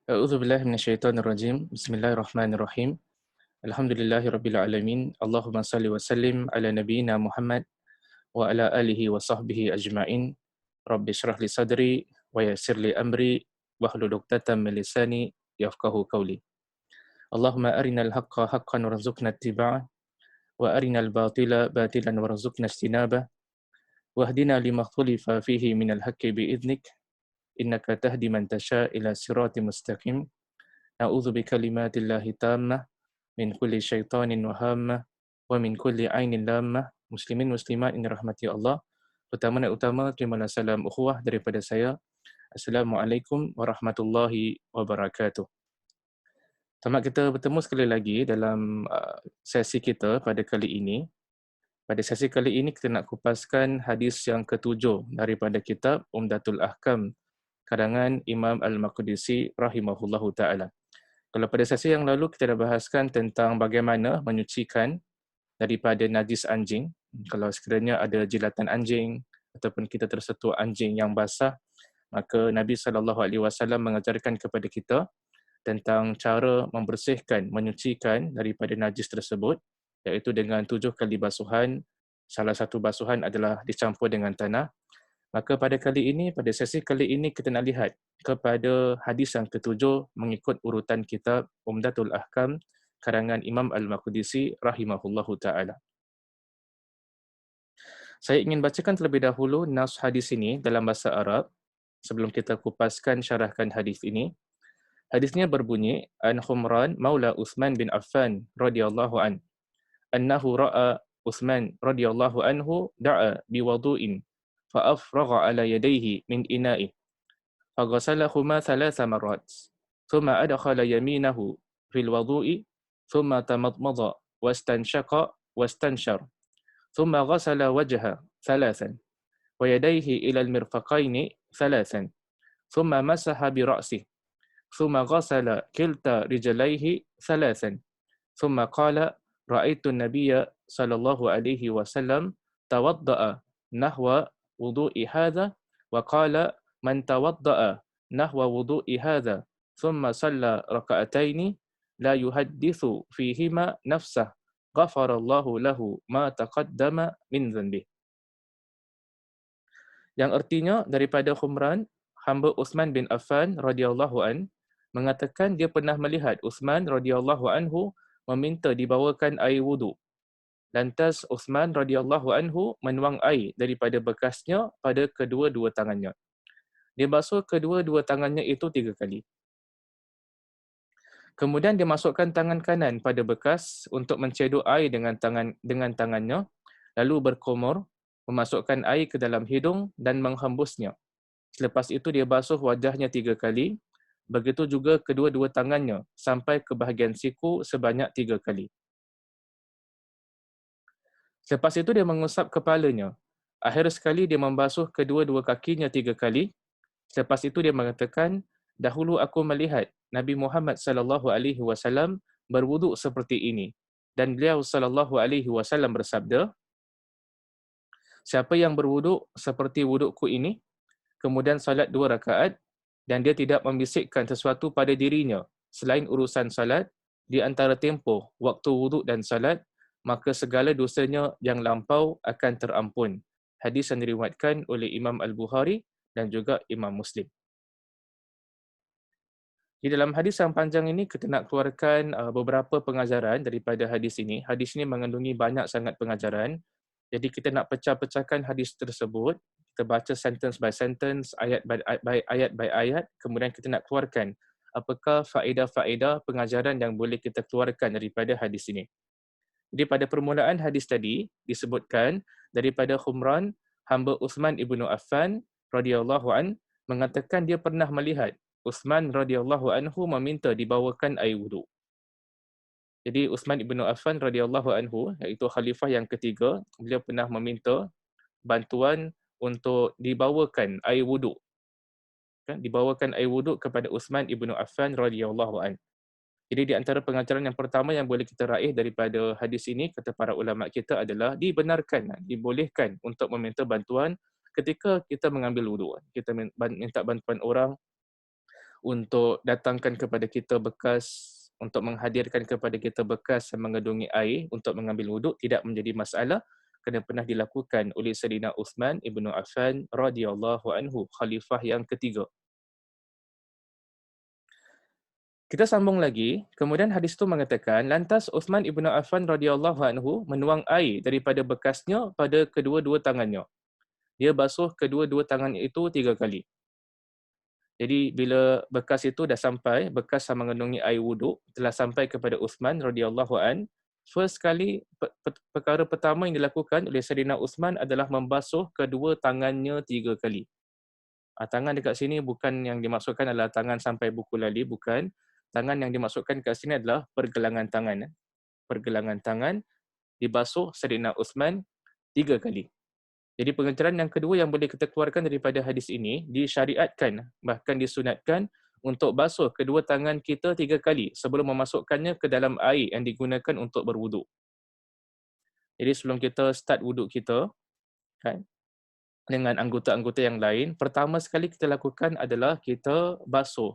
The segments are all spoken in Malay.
A'udzubillahi minasyaitonirrajim. Bismillahirrahmanirrahim. Alhamdulillahirabbil alamin. Allahumma shalli wa sallim ala nabiyyina Muhammad wa ala alihi wa sahbihi ajma'in. Rabbi shrah li sadri wa yassir li amri wahlul 'uqdatam min lisani yafqahu qawli. Allahumma arinal haqqa haqqan warzuqna ittiba'ah wa arinal batila batilan warzuqna ijtinabah. Wahdina lima ikhtalafa fihi minal haqqi bi'idnik. Innaka tahdi man tasha' ila siratin mustaqim. A'udzu bikalimatillahi tammah min kulli syaitanin wa hammah wa min kulli ainin lammah. Muslimin muslimat yang dirahmati Allah. Pertama dan utama, terimalah salam ukhuwah daripada saya. Assalamualaikum warahmatullahi wabarakatuh. Selamat kita bertemu sekali lagi dalam sesi kita pada kali ini. Pada sesi kali ini kita nak kupaskan hadis yang ketujuh daripada kitab Umdatul Ahkam karangan Imam Al-Maqdisi rahimahullahu ta'ala. Kalau pada sesi yang lalu kita dah bahaskan tentang bagaimana menyucikan daripada najis anjing. Kalau sekiranya ada jilatan anjing ataupun kita tersentuh anjing yang basah, maka Nabi SAW mengajarkan kepada kita tentang cara membersihkan, menyucikan daripada najis tersebut, iaitu dengan 7 kali basuhan. Salah satu basuhan adalah dicampur dengan tanah. Maka pada kali ini, pada sesi kali ini kita nak lihat kepada hadis yang ketujuh mengikut urutan kitab Umdatul Ahkam karangan Imam Al-Maqdisi rahimahullahu ta'ala. Saya ingin bacakan terlebih dahulu nas hadis ini dalam bahasa Arab sebelum kita kupaskan syarahkan hadis ini. Hadisnya berbunyi, An Humran Maula Uthman bin Affan radhiyallahu an, annahu ra'a Uthman radhiyallahu anhu da'a biwudu'in فأفرغ على يديه من إنائه فغسلهما 3 مرات ثم أدخل يمينه في الوضوء ثم تمضمض واستنشق واستنشر ثم غسل وجهه 3 ويديه إلى المرفقين 3 ثم مسح برأسه ثم غسل كلتا رجليه 3 ثم قال رأيت النبي صلى الله عليه وسلم توضأ نحو وضوء هذا وقال من توضأ نحو وضوء هذا ثم صلى ركعتين لا يحدث فيهما نفسه غفر الله له ما تقدم من ذنبه. Yang artinya daripada Humran, hamba Uthman bin Affan radhiyallahu an mengatakan dia pernah melihat Uthman radhiyallahu anhu meminta dibawakan air wuduk. Lantas Uthman radhiyallahu anhu menuang air daripada bekasnya pada kedua-dua tangannya. Dia basuh kedua-dua tangannya itu 3 kali. Kemudian dia masukkan tangan kanan pada bekas untuk mencedok air dengan tangannya, lalu berkumur, memasukkan air ke dalam hidung dan menghembusnya. Selepas itu dia basuh wajahnya 3 kali, begitu juga kedua-dua tangannya sampai ke bahagian siku sebanyak 3 kali. Selepas itu dia mengusap kepalanya. Akhir sekali dia membasuh kedua-dua kakinya 3 kali. Selepas itu dia mengatakan, dahulu aku melihat Nabi Muhammad sallallahu alaihi wasallam berwuduk seperti ini, dan beliau sallallahu alaihi wasallam bersabda, siapa yang berwuduk seperti wudukku ini, kemudian salat 2 rakaat dan dia tidak membisikkan sesuatu pada dirinya selain urusan salat di antara tempoh waktu wuduk dan salat, maka segala dosanya yang lampau akan terampun. Hadis yang diriwayatkan oleh Imam Al-Bukhari dan juga Imam Muslim. Di dalam hadis yang panjang ini, kita nak keluarkan beberapa pengajaran daripada hadis ini. Hadis ini mengandungi banyak sangat pengajaran. Jadi kita nak pecah-pecahkan hadis tersebut. Kita baca sentence by sentence, ayat by ayat. Kemudian kita nak keluarkan apakah faedah-faedah pengajaran yang boleh kita keluarkan daripada hadis ini. Jadi pada permulaan hadis tadi disebutkan daripada Humran, hamba Uthman ibnu Affan radhiyallahu an mengatakan dia pernah melihat Uthman radhiyallahu anhu meminta dibawakan air wuduk. Jadi Uthman ibnu Affan radhiyallahu anhu, iaitu khalifah yang ketiga, beliau pernah meminta bantuan untuk dibawakan air wuduk. Dibawakan air wuduk kepada Uthman ibnu Affan radhiyallahu an. Jadi di antara pengajaran yang pertama yang boleh kita raih daripada hadis ini, kata para ulama kita adalah dibenarkan, dibolehkan untuk meminta bantuan ketika kita mengambil wuduk. Kita minta bantuan orang untuk datangkan kepada kita bekas, untuk menghadirkan kepada kita bekas yang mengandungi air untuk mengambil wuduk tidak menjadi masalah, kerana pernah dilakukan oleh Sayyidina Uthman ibnu Affan radhiyallahu anhu, khalifah yang ketiga. Kita sambung lagi, kemudian hadis itu mengatakan, lantas Uthman ibnu Affan radhiyallahu anhu menuang air daripada bekasnya pada kedua-dua tangannya. Dia basuh kedua-dua tangan itu 3 kali. Jadi bila bekas itu dah sampai, bekas yang mengandungi air wuduk telah sampai kepada Uthman radhiyallahu an, first kali perkara pertama yang dilakukan oleh Sayyidina Uthman adalah membasuh kedua tangannya 3 kali. Tangan dekat sini bukan yang dimaksudkan adalah tangan sampai buku lali, bukan. Tangan yang dimaksudkan kat sini adalah pergelangan tangan. Pergelangan tangan dibasuh Sayyidina Uthman 3 kali. Jadi pengajaran yang kedua yang boleh kita keluarkan daripada hadis ini, disyariatkan, bahkan disunatkan untuk basuh kedua tangan kita 3 kali sebelum memasukkannya ke dalam air yang digunakan untuk berwuduk. Jadi sebelum kita start wuduk kita, kan, dengan anggota-anggota yang lain, pertama sekali kita lakukan adalah kita basuh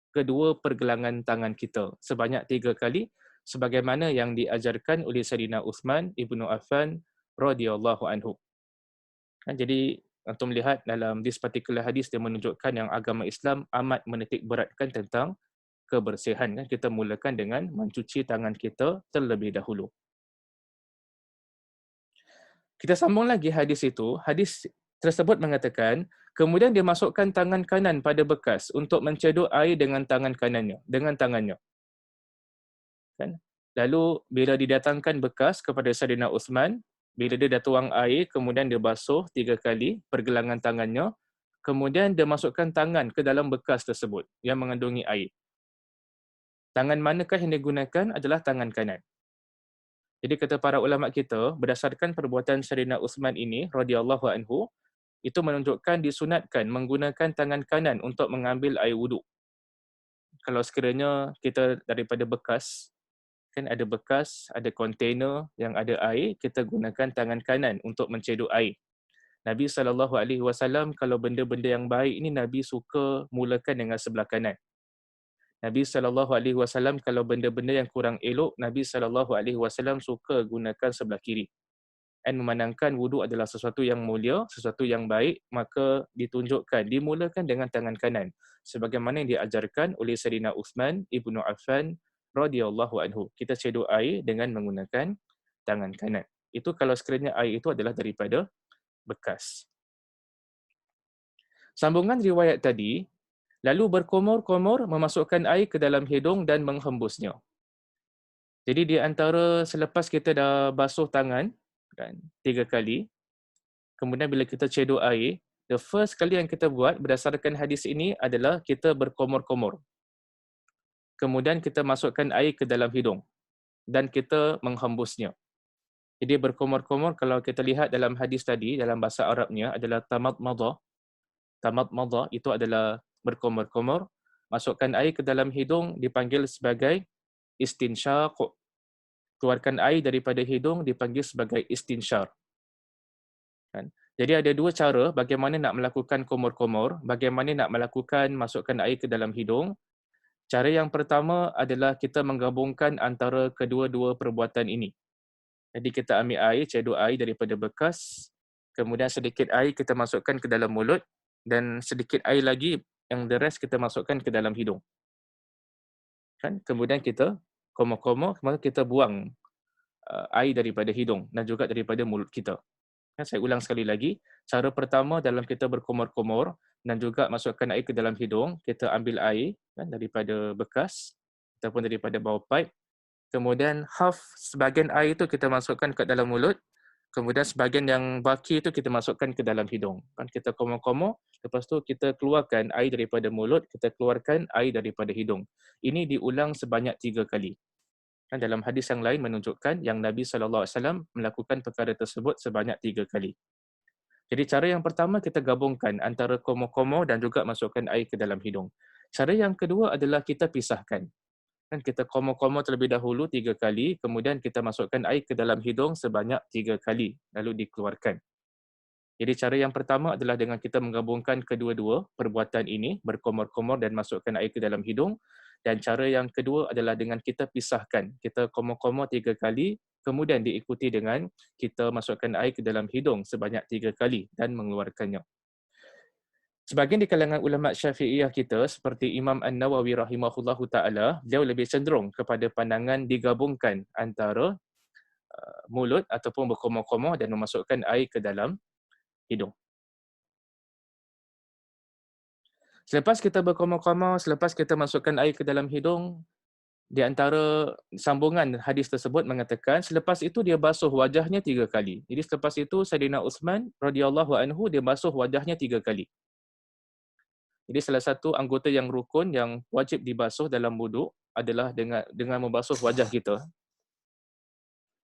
kedua pergelangan tangan kita sebanyak 3 kali sebagaimana yang diajarkan oleh Sayyidina Uthman ibnu Affan radhiyallahu anhu. Jadi untuk melihat dalam this particular hadis dia menunjukkan yang agama Islam amat menitik beratkan tentang kebersihan. Kita mulakan dengan mencuci tangan kita terlebih dahulu. Kita sambung lagi hadis itu. Hadis tersebut mengatakan, kemudian dia masukkan tangan kanan pada bekas untuk mencedok air dengan tangan kanannya, dengan tangannya. Kan? Lalu bila didatangkan bekas kepada Sayyidina Uthman, bila dia dah tuang air, kemudian dia basuh 3 kali pergelangan tangannya, kemudian dia masukkan tangan ke dalam bekas tersebut yang mengandungi air. Tangan manakah yang digunakan adalah tangan kanan. Jadi kata para ulama kita, berdasarkan perbuatan Sayyidina Uthman ini, radhiyallahu anhu, itu menunjukkan disunatkan menggunakan tangan kanan untuk mengambil air wuduk. Kalau sekiranya kita daripada bekas, kan ada bekas, ada kontainer yang ada air, kita gunakan tangan kanan untuk mencedok air. Nabi SAW kalau benda-benda yang baik ini Nabi suka mulakan dengan sebelah kanan. Nabi SAW kalau benda-benda yang kurang elok, Nabi SAW suka gunakan sebelah kiri. Dan memandangkan wuduk adalah sesuatu yang mulia, sesuatu yang baik, maka ditunjukkan, dimulakan dengan tangan kanan. Sebagaimana yang diajarkan oleh Sayyidina Uthman ibnu Affan radhiyallahu anhu. Kita cedok air dengan menggunakan tangan kanan. Itu kalau sekiranya air itu adalah daripada bekas. Sambungan riwayat tadi, lalu berkumur-kumur memasukkan air ke dalam hidung dan menghembusnya. Jadi di antara selepas kita dah basuh tangan, kan, 3 kali, kemudian bila kita cedok air, the first kali yang kita buat berdasarkan hadis ini adalah kita berkumur-kumur. Kemudian kita masukkan air ke dalam hidung dan kita menghembusnya. Jadi berkumur-kumur kalau kita lihat dalam hadis tadi, dalam bahasa Arabnya adalah tamadmadah. Tamadmadah itu adalah berkumur-kumur. Masukkan air ke dalam hidung dipanggil sebagai istinsyaq. Keluarkan air daripada hidung dipanggil sebagai istinsyar. Kan? Jadi ada 2 cara bagaimana nak melakukan kumur-kumur, bagaimana nak melakukan masukkan air ke dalam hidung. Cara yang pertama adalah kita menggabungkan antara kedua-dua perbuatan ini. Jadi kita ambil air, cedok air daripada bekas, kemudian sedikit air kita masukkan ke dalam mulut dan sedikit air lagi yang the rest kita masukkan ke dalam hidung. Kan? Kemudian kita kumur-kumur, kemudian kita buang air daripada hidung dan juga daripada mulut kita. Saya ulang sekali lagi, cara pertama dalam kita berkumur-kumur dan juga masukkan air ke dalam hidung, kita ambil air kan, daripada bekas ataupun daripada bawah pipe. Kemudian sebahagian air itu kita masukkan ke dalam mulut, kemudian sebahagian yang baki itu kita masukkan ke dalam hidung. Kan kita kumur-kumur, lepas tu kita keluarkan air daripada mulut, kita keluarkan air daripada hidung. Ini diulang sebanyak 3 kali. Dalam hadis yang lain menunjukkan yang Nabi SAW melakukan perkara tersebut sebanyak 3 kali. Jadi cara yang pertama kita gabungkan antara kumur-kumur dan juga masukkan air ke dalam hidung. Cara yang kedua adalah kita pisahkan. Kan kita kumur-kumur terlebih dahulu 3 kali, kemudian kita masukkan air ke dalam hidung sebanyak 3 kali, lalu dikeluarkan. Jadi cara yang pertama adalah dengan kita menggabungkan kedua-dua perbuatan ini, berkomor-komor dan masukkan air ke dalam hidung. Dan cara yang kedua adalah dengan kita pisahkan. Kita komor-komor 3 kali, kemudian diikuti dengan kita masukkan air ke dalam hidung sebanyak 3 kali dan mengeluarkannya. Sebahagian di kalangan ulama Syafi'iyah kita seperti Imam An-Nawawi rahimahullahu taala, beliau lebih cenderung kepada pandangan digabungkan antara mulut ataupun berkomor-komor dan memasukkan air ke dalam hidung. Selepas kita berkomor-komor, selepas kita masukkan air ke dalam hidung, di antara sambungan hadis tersebut mengatakan selepas itu dia basuh wajahnya 3 kali. Jadi selepas itu Saidina Uthman radhiyallahu anhu dia basuh wajahnya 3 kali. Jadi salah satu anggota yang rukun yang wajib dibasuh dalam wuduk adalah dengan membasuh wajah kita.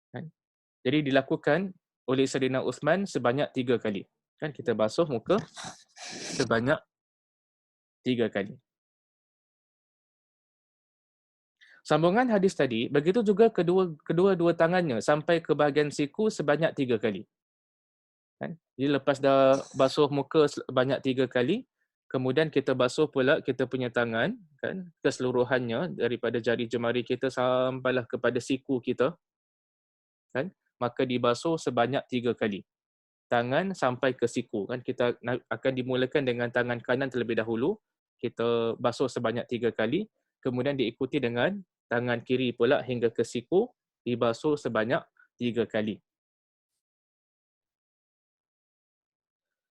Kan? Jadi dilakukan oleh Saidina Uthman sebanyak 3 kali. Kan kita basuh muka sebanyak 3 kali. Sambungan hadis tadi, begitu juga kedua-dua tangannya sampai ke bahagian siku sebanyak 3 kali. Kan? Jadi lepas dah basuh muka banyak 3 kali, kemudian kita basuh pula kita punya tangan, kan, keseluruhannya daripada jari jemari kita sampailah kepada siku kita, kan, maka dibasuh sebanyak 3 kali. Tangan sampai ke siku, kan, kita akan dimulakan dengan tangan kanan terlebih dahulu, kita basuh sebanyak 3 kali, kemudian diikuti dengan tangan kiri pula hingga ke siku, dibasuh sebanyak 3 kali.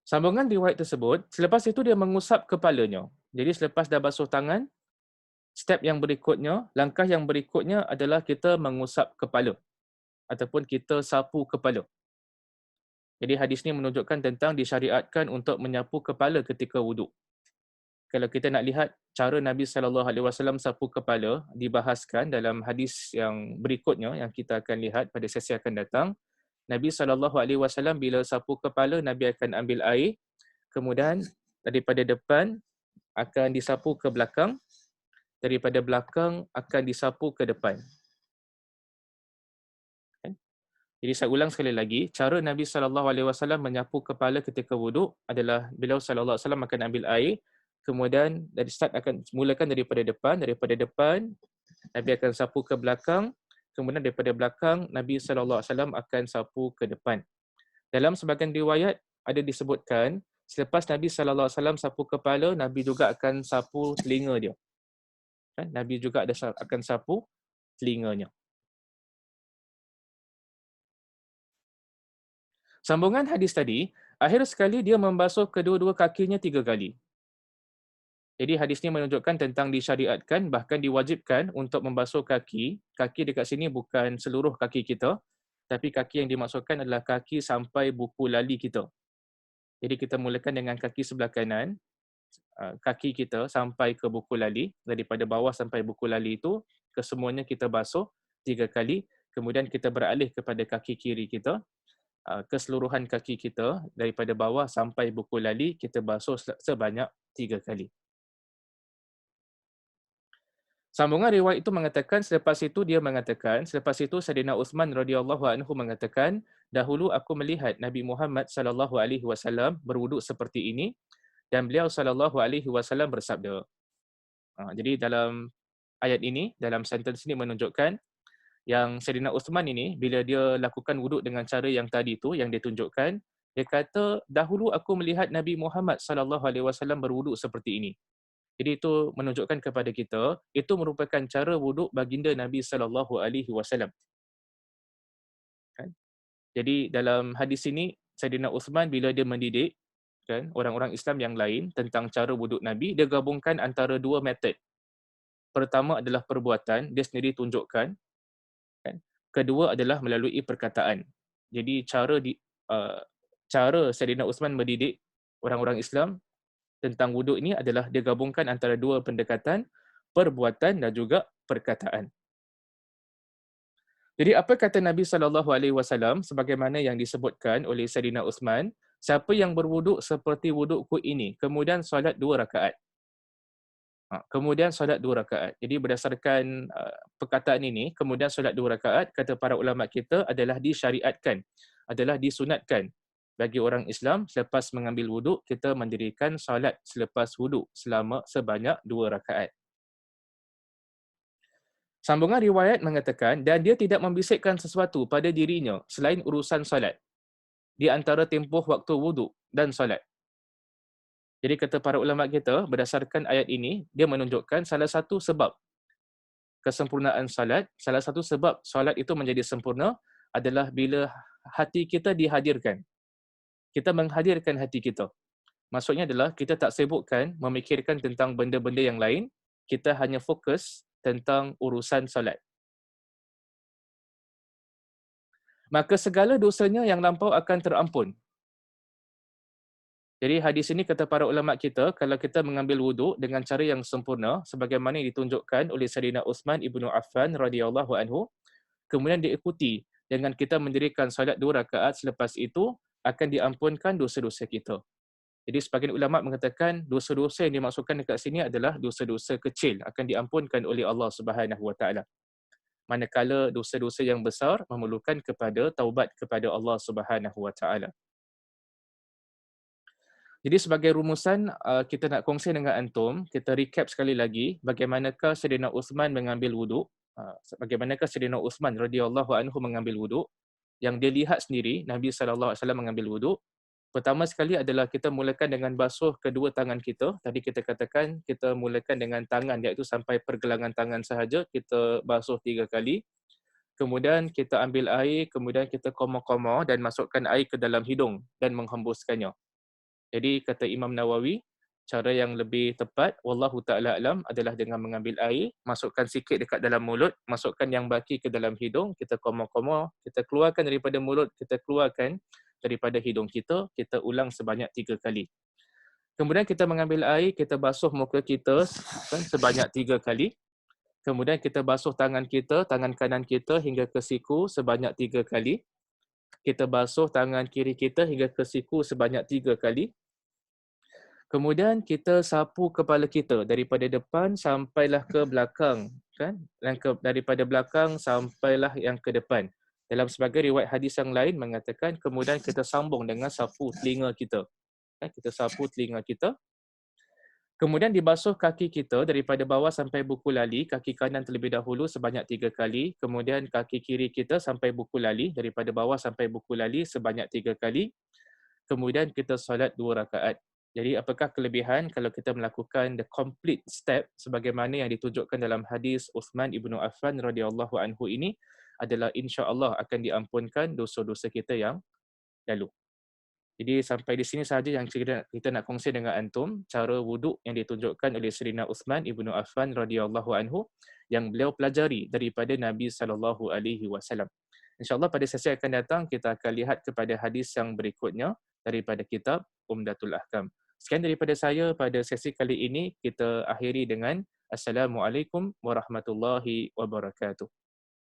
Sambungan riwayat tersebut, selepas itu dia mengusap kepalanya. Jadi selepas dah basuh tangan, step yang berikutnya, langkah yang berikutnya adalah kita mengusap kepala ataupun kita sapu kepala. Jadi hadis ini menunjukkan tentang disyariatkan untuk menyapu kepala ketika wuduk. Kalau kita nak lihat cara Nabi SAW sapu kepala dibahaskan dalam hadis yang berikutnya yang kita akan lihat pada sesi akan datang. Nabi SAW bila sapu kepala, Nabi akan ambil air, kemudian daripada depan akan disapu ke belakang, daripada belakang akan disapu ke depan. Jadi saya ulang sekali lagi, cara Nabi SAW menyapu kepala ketika wuduk adalah beliau SAW akan ambil air, kemudian dari start akan mulakan daripada depan Nabi akan sapu ke belakang, kemudian daripada belakang Nabi SAW akan sapu ke depan. Dalam sebahagian riwayat ada disebutkan selepas Nabi SAW sapu kepala, Nabi juga akan sapu telinga dia. Nabi juga akan sapu telinganya. Sambungan hadis tadi, akhir sekali dia membasuh kedua-dua kakinya 3 kali. Jadi hadis ini menunjukkan tentang disyariatkan, bahkan diwajibkan untuk membasuh kaki. Kaki dekat sini bukan seluruh kaki kita, tapi kaki yang dimaksudkan adalah kaki sampai buku lali kita. Jadi kita mulakan dengan kaki sebelah kanan, kaki kita sampai ke buku lali, daripada bawah sampai buku lali itu, kesemuanya kita basuh 3 kali, kemudian kita beralih kepada kaki kiri kita, keseluruhan kaki kita daripada bawah sampai buku lali kita basuh sebanyak 3 kali. Sambungan riwayat itu mengatakan selepas itu Saidina Uthman radhiyallahu anhu mengatakan, dahulu aku melihat Nabi Muhammad sallallahu alaihi wasallam berwuduk seperti ini dan beliau sallallahu alaihi wasallam bersabda. Jadi dalam ayat ini, dalam sentence ini menunjukkan yang Saidina Uthman ini, bila dia lakukan wuduk dengan cara yang tadi tu, yang dia tunjukkan, dia kata, dahulu aku melihat Nabi Muhammad SAW berwuduk seperti ini. Jadi itu menunjukkan kepada kita, itu merupakan cara wuduk baginda Nabi SAW. Kan? Jadi dalam hadis ini, Saidina Uthman bila dia mendidik kan, orang-orang Islam yang lain tentang cara wuduk Nabi, dia gabungkan antara 2 metod. Pertama adalah perbuatan, dia sendiri tunjukkan. Kan? Kedua adalah melalui perkataan. Jadi cara Saidina Uthman mendidik orang-orang Islam tentang wuduk ini adalah dia gabungkan antara 2 pendekatan, perbuatan dan juga perkataan. Jadi apa kata Nabi SAW sebagaimana yang disebutkan oleh Saidina Uthman, siapa yang berwuduk seperti wudukku ini, kemudian solat 2 rakaat. Kemudian solat 2 rakaat. Jadi berdasarkan perkataan ini, kemudian solat 2 rakaat, kata para ulama kita adalah disyariatkan, adalah disunatkan Bagi orang Islam, selepas mengambil wuduk, kita mendirikan solat selepas wuduk sebanyak 2 rakaat. Sambungan riwayat mengatakan, dan dia tidak membisikkan sesuatu pada dirinya selain urusan solat, di antara tempoh waktu wuduk dan solat. Jadi kata para ulama kita, berdasarkan ayat ini, dia menunjukkan salah satu sebab kesempurnaan salat, salah satu sebab salat itu menjadi sempurna adalah bila hati kita dihadirkan. Kita menghadirkan hati kita. Maksudnya adalah kita tak sibukkan memikirkan tentang benda-benda yang lain, kita hanya fokus tentang urusan salat. Maka segala dosanya yang lampau akan terampun. Jadi hadis ini kata para ulama kita, kalau kita mengambil wuduk dengan cara yang sempurna, sebagaimana yang ditunjukkan oleh Sayyidina Uthman ibnu Affan radhiyallahu anhu, kemudian diikuti dengan kita mendirikan solat 2 rakaat selepas itu, akan diampunkan dosa-dosa kita. Jadi sebagian ulama mengatakan dosa-dosa yang dimaksudkan dekat sini adalah dosa-dosa kecil akan diampunkan oleh Allah Subhanahu Wa Taala. Manakala dosa-dosa yang besar memerlukan kepada taubat kepada Allah Subhanahu Wa Taala. Jadi sebagai rumusan, kita nak kongsi dengan antum, kita recap sekali lagi bagaimanakah Sayyidina Uthman mengambil wuduk, bagaimanakah Sayyidina Uthman radhiyallahu anhu mengambil wuduk, yang dia lihat sendiri Nabi SAW mengambil wuduk. Pertama sekali adalah kita mulakan dengan basuh kedua tangan kita. Tadi kita katakan kita mulakan dengan tangan, iaitu sampai pergelangan tangan sahaja, kita basuh 3 kali. Kemudian kita ambil air, kemudian kita koma-koma dan masukkan air ke dalam hidung dan menghembuskannya. Jadi kata Imam Nawawi, cara yang lebih tepat, wallahu ta'ala alam, adalah dengan mengambil air, masukkan sikit dekat dalam mulut, masukkan yang baki ke dalam hidung, kita koma-koma, kita keluarkan daripada mulut, kita keluarkan daripada hidung kita ulang sebanyak 3 kali. Kemudian kita mengambil air, kita basuh muka kita sebanyak 3 kali. Kemudian kita basuh tangan kita, tangan kanan kita hingga ke siku sebanyak 3 kali. Kita basuh tangan kiri kita hingga ke siku sebanyak 3 kali. Kemudian kita sapu kepala kita daripada depan sampailah ke belakang, kan? Dan daripada belakang sampailah yang ke depan. Dalam sebagai riwayat hadis yang lain mengatakan kemudian kita sambung dengan sapu telinga kita. Kan? Kita sapu telinga kita. Kemudian dibasuh kaki kita daripada bawah sampai buku lali, kaki kanan terlebih dahulu sebanyak 3 kali, kemudian kaki kiri kita sampai buku lali, daripada bawah sampai buku lali sebanyak 3 kali. Kemudian kita solat 2 rakaat. Jadi apakah kelebihan kalau kita melakukan the complete step sebagaimana yang ditunjukkan dalam hadis Uthman ibnu Affan radhiyallahu anhu ini adalah insya-Allah akan diampunkan dosa-dosa kita yang lalu. Jadi sampai di sini sahaja yang kita nak kongsi dengan antum, cara wuduk yang ditunjukkan oleh Sayyidina Uthman ibnu Affan radhiyallahu anhu yang beliau pelajari daripada Nabi sallallahu alaihi wasallam. InsyaAllah pada sesi akan datang kita akan lihat kepada hadis yang berikutnya daripada kitab Umdatul Ahkam. Sekian daripada saya pada sesi kali ini, kita akhiri dengan Assalamualaikum warahmatullahi wabarakatuh.